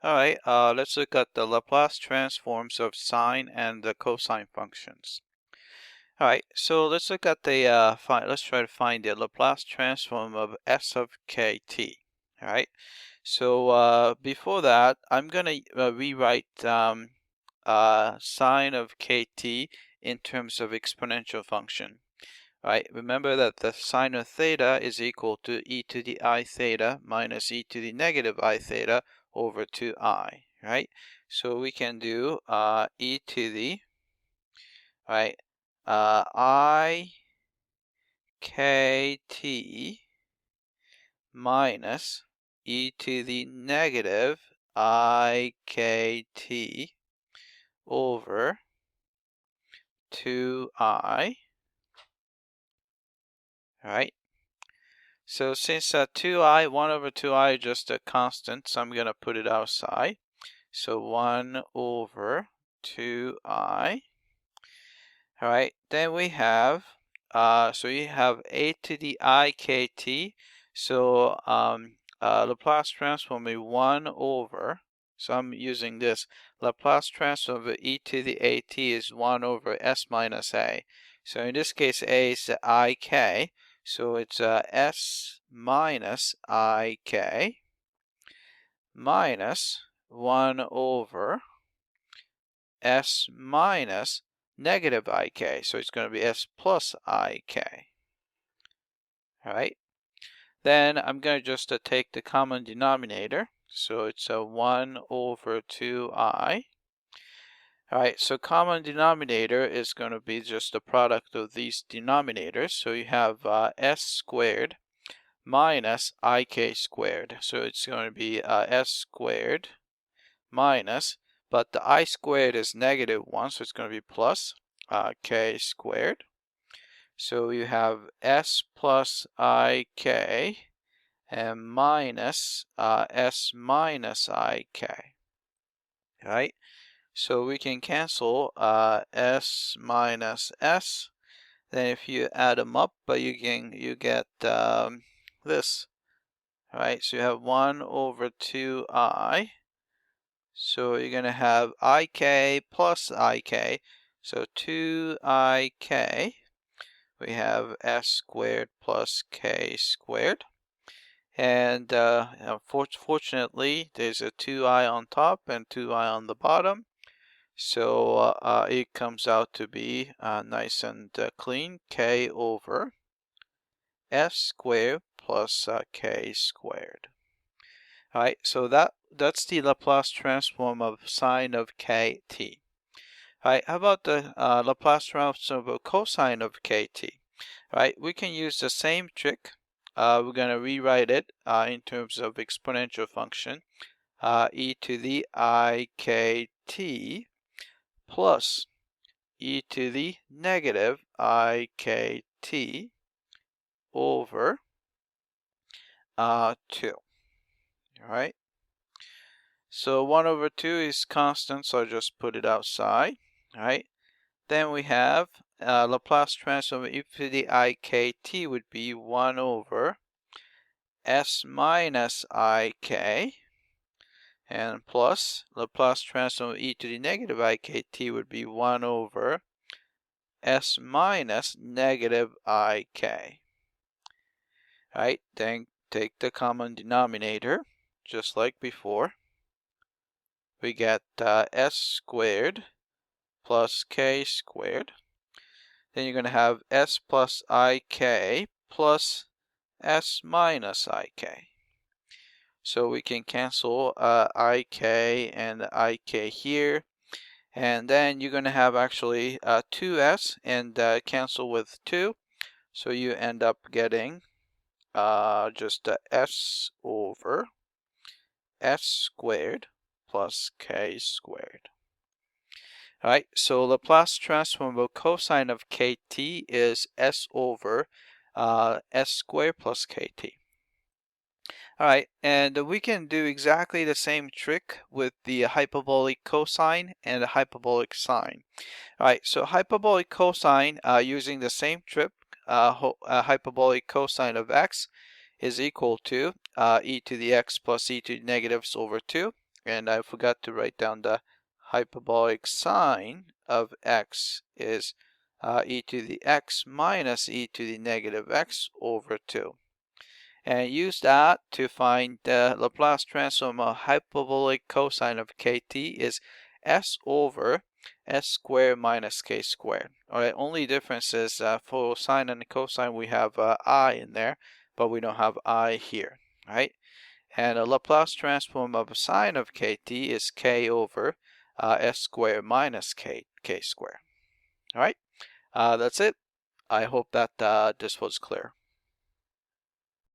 Alright, let's look at the Laplace transforms of sine and the cosine functions. Alright, so let's look at the, let's try to find the Laplace transform of s of kt. Alright, so before that, I'm going to rewrite sine of kt in terms of exponential function. Alright, remember that the sine of theta is equal to e to the I theta minus e to the negative I theta over 2I, right? So we can do e to the, right, I kt minus e to the negative I kt over 2I, right? So since 2I, 1 over 2I is just a constant, so I'm going to put it outside. So 1 over 2I. All right, then we have, so you have a to the I kt. So Laplace transform is 1 over, so I'm using this. Laplace transform of e to the at is 1 over s minus a. So in this case, a is ik. So it's s minus ik minus 1 over s minus negative ik. So it's going to be s plus ik. All right. Then I'm going to just take the common denominator. So it's a 1 over 2I. All right, so common denominator is going to be just the product of these denominators. So you have s squared minus ik squared. So it's going to be s squared minus, but the I squared is negative 1, so it's going to be plus k squared. So you have s plus ik and minus s minus ik. All right? So we can cancel s minus s. Then if you add them up, you get this. All right, so you have 1 over 2I. So you're going to have ik plus ik. So 2ik. We have s squared plus k squared. And fortunately, there's a 2i on top and 2i on the bottom. So it comes out to be nice and clean, k over s squared plus k squared. All right, so that's the Laplace transform of sine of kt. All right, how about the Laplace transform of cosine of kt? All right, we can use the same trick. We're going to rewrite it in terms of exponential function, e to the I kt plus e to the negative I kt over 2. All right. So 1 over 2 is constant, so I'll just put it outside. All right. Then we have Laplace transform of e to the I kt would be 1 over s minus ik, and plus Laplace transform of e to the negative ikt would be 1 over s minus negative ik. All right, then take the common denominator, just like before. We get s squared plus k squared. Then you're going to have s plus ik plus s minus ik. So we can cancel ik and ik here. And then you're going to have actually 2s and cancel with 2. So you end up getting just s over s squared plus k squared. All right, so Laplace transform of cosine of kt is s over s squared plus kt. All right, and we can do exactly the same trick with the hyperbolic cosine and the hyperbolic sine. All right, so hyperbolic cosine using the same trick, hyperbolic cosine of x is equal to e to the x plus e to the negatives over 2. and I forgot to write down the hyperbolic sine of x is e to the x minus e to the negative x over 2. And use that to find the Laplace transform of hyperbolic cosine of kt is s over s squared minus k squared. Alright, only difference is for sine and cosine we have I in there, but we don't have I here, right? And a Laplace transform of sine of kt is k over s squared minus k squared. Alright, that's it. I hope that this was clear.